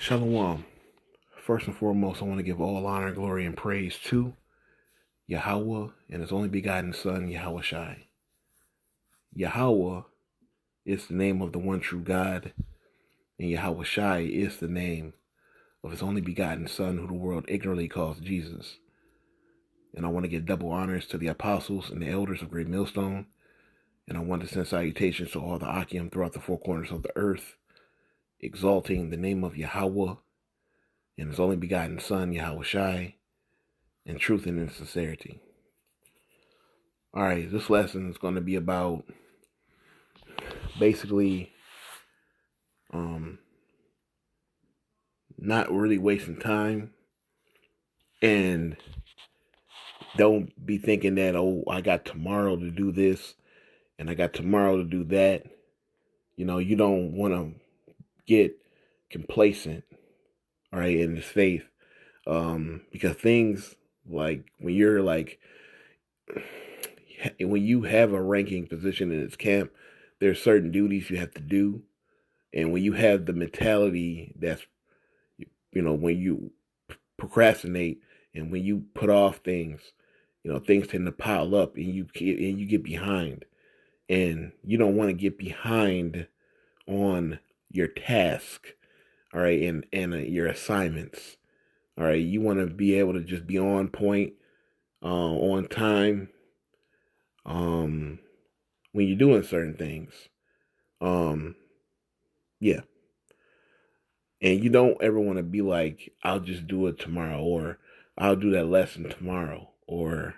Shalom. First and foremost, I want to give all honor, glory, and praise to Yahweh and His only begotten Son, Yahweh Shai. Yahweh is the name of the one true God, and Yahweh Shai is the name of His only begotten Son, who the world ignorantly calls Jesus. And I want to give double honors to the apostles and the elders of Great Millstone, and I want to send salutations to all the Akim throughout the four corners of the earth, exalting the name of Yahweh and His only begotten Son, Yahweh Shai, in truth and in sincerity. All right, this lesson is going to be about basically not really wasting time, and don't be thinking that, oh, I got tomorrow to do this and I got tomorrow to do that. You know, you don't want to get complacent, all right, in this faith, because things like when you have a ranking position in its camp, there's certain duties you have to do. And when you have the mentality that's, when you procrastinate and when you put off things, things tend to pile up and you get behind. And you don't want to get behind on your task, all right, and your assignments, all right. You want to be able to just be on point, on time, when you're doing certain things, yeah. And you don't ever want to be like, I'll just do it tomorrow, or I'll do that lesson tomorrow, or,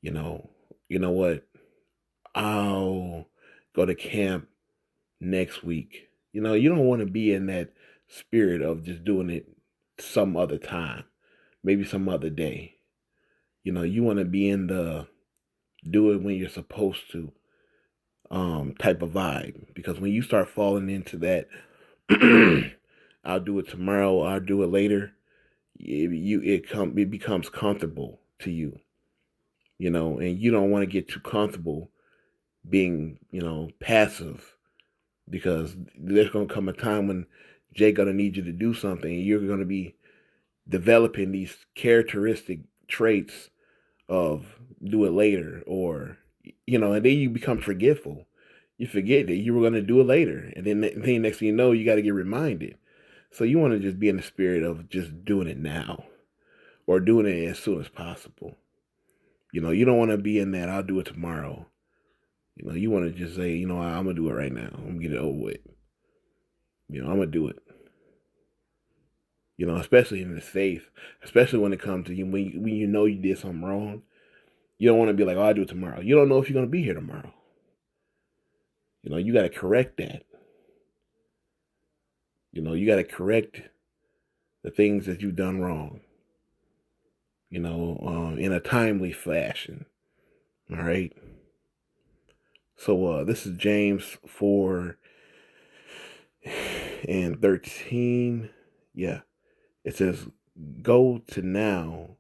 you know what, I'll go to camp next week. You don't want to be in that spirit of just doing it some other time, maybe some other day. You want to be in the do it when you're supposed to type of vibe, because when you start falling into that I'll do it tomorrow, I'll do it later, it becomes comfortable to you, and you don't want to get too comfortable being, passive, because there's going to come a time when Jay going to need you to do something, and you're going to be developing these characteristic traits of do it later, or, and then you become forgetful. You forget that you were going to do it later, and then next thing you know, you got to get reminded. So you want to just be in the spirit of just doing it now, or doing it as soon as possible. You don't want to be in that I'll do it tomorrow. You want to just say, I'm going to do it right now. I'm going to get it over with. I'm going to do it. Especially in this faith, especially when it comes to you, when you know you did something wrong, you don't want to be like, oh, I'll do it tomorrow. You don't know if you're going to be here tomorrow. You got to correct that. You got to correct the things that you've done wrong, in a timely fashion. All right. So this is James 4 and 13. Yeah. It says, go to now,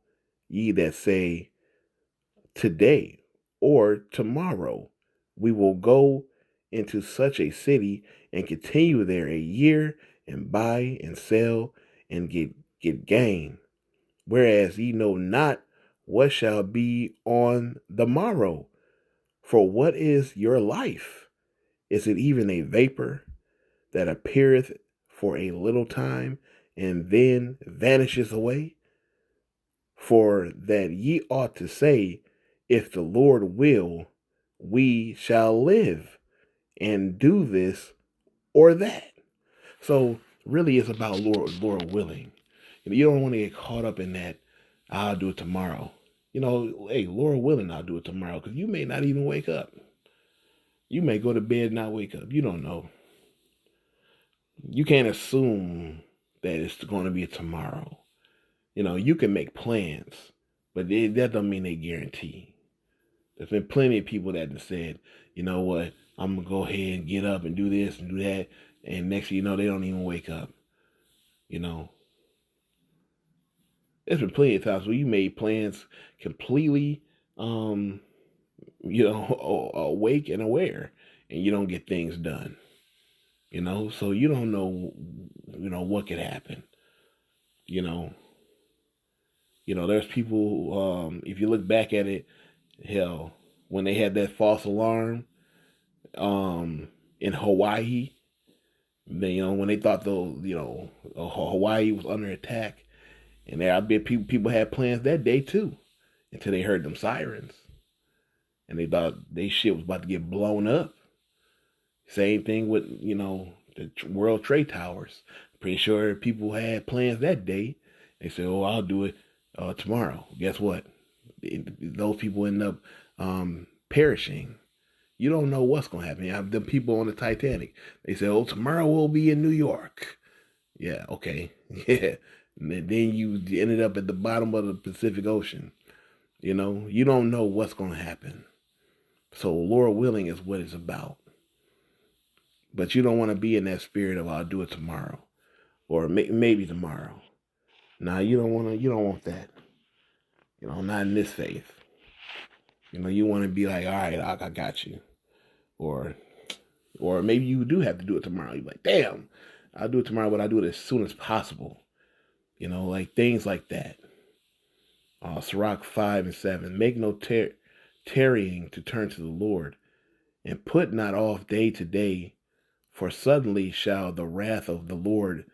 ye that say, today or tomorrow we will go into such a city and continue there a year and buy and sell and get gain, whereas ye know not what shall be on the morrow. For what is your life? Is it even a vapor that appeareth for a little time and then vanishes away? For that ye ought to say, if the Lord will, we shall live and do this or that. So really it's about Lord willing. You don't want to get caught up in that, I'll do it tomorrow. Hey, Lord willing, I'll do it tomorrow, because you may not even wake up. You may go to bed and not wake up. You don't know. You can't assume that it's going to be tomorrow. You can make plans, but that don't mean they guarantee. There's been plenty of people that have said, you know what, I'm going to go ahead and get up and do this and do that. And next thing you know, they don't even wake up. There's been plenty of times where you made plans completely, awake and aware, and you don't get things done. So you don't know what could happen. You know, there's people. If you look back at it, hell, when they had that false alarm, in Hawaii, when they thought Hawaii was under attack, and there I bet people had plans that day too, until they heard them sirens, and they thought they shit was about to get blown up. Same thing with the World Trade Towers. Pretty sure people had plans that day. They said, "Oh, I'll do it tomorrow." Guess what? Those people end up perishing. You don't know what's going to happen. The people on the Titanic, they said, "Oh, tomorrow we'll be in New York." Yeah, okay. Yeah. And then you ended up at the bottom of the Pacific Ocean. You don't know what's going to happen. So, Lord willing is what it's about. But you don't want to be in that spirit of, "I'll do it tomorrow," or maybe tomorrow. Nah, you don't want that. Not in this faith. You want to be like, "All right, I got you," or maybe you do have to do it tomorrow. You're like, "Damn, I'll do it tomorrow, but I'll do it as soon as possible." Like things like that. Sirach 5:7. Make no tarrying to turn to the Lord, and put not off day to day, for suddenly shall the wrath of the Lord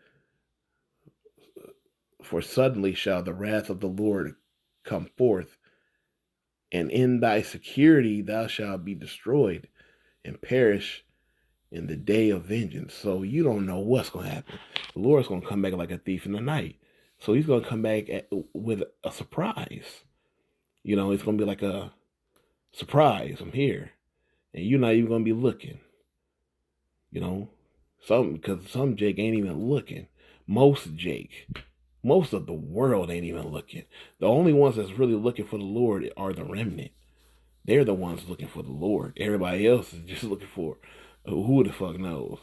come forth, and in thy security thou shalt be destroyed and perish in the day of vengeance. So you don't know what's going to happen. The Lord's going to come back like a thief in the night. So he's going to come back with a surprise. It's going to be like a surprise. I'm here. And you're not even going to be looking. Because some Jake ain't even looking. Most of the world ain't even looking. The only ones that's really looking for the Lord are the remnant. They're the ones looking for the Lord. Everybody else is just looking for who the fuck knows.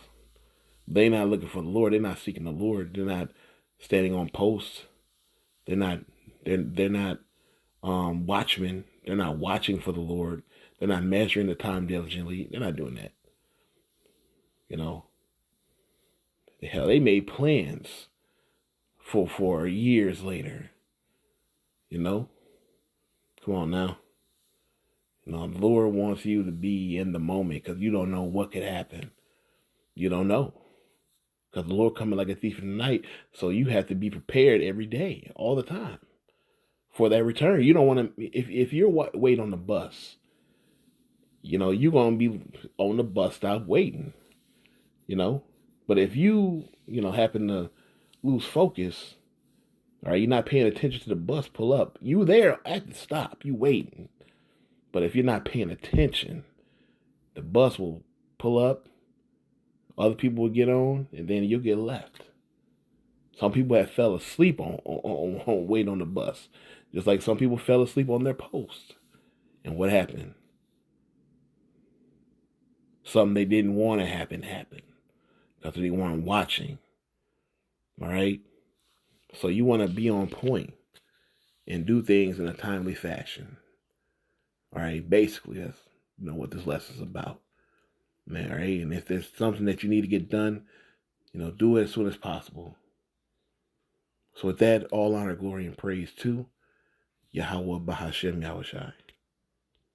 They're not looking for the Lord. They're not seeking the Lord. They're not standing on posts. They're not watchmen. They're not watching for the Lord. They're not measuring the time diligently. They're not doing that. Hell, they made plans for years later. Come on now. The Lord wants you to be in the moment, because you don't know what could happen. You don't know. Because the Lord coming like a thief in the night. So you have to be prepared every day, all the time, for that return. You don't want to, if you're waiting on the bus, you're going to be on the bus stop waiting, But if you, happen to lose focus, all right, you're not paying attention to the bus pull up, you there at the stop, you waiting. But if you're not paying attention, the bus will pull up, other people will get on, and then you'll get left. Some people have fell asleep on waiting on the bus. Just like some people fell asleep on their post. And what happened? Something they didn't want to happen happened. Because they weren't watching. All right? So you want to be on point and do things in a timely fashion. All right? Basically, that's what this lesson's about. Man, all right? And if there's something that you need to get done, do it as soon as possible. So with that, all honor, glory, and praise to Yahweh Bahashem Yahushai.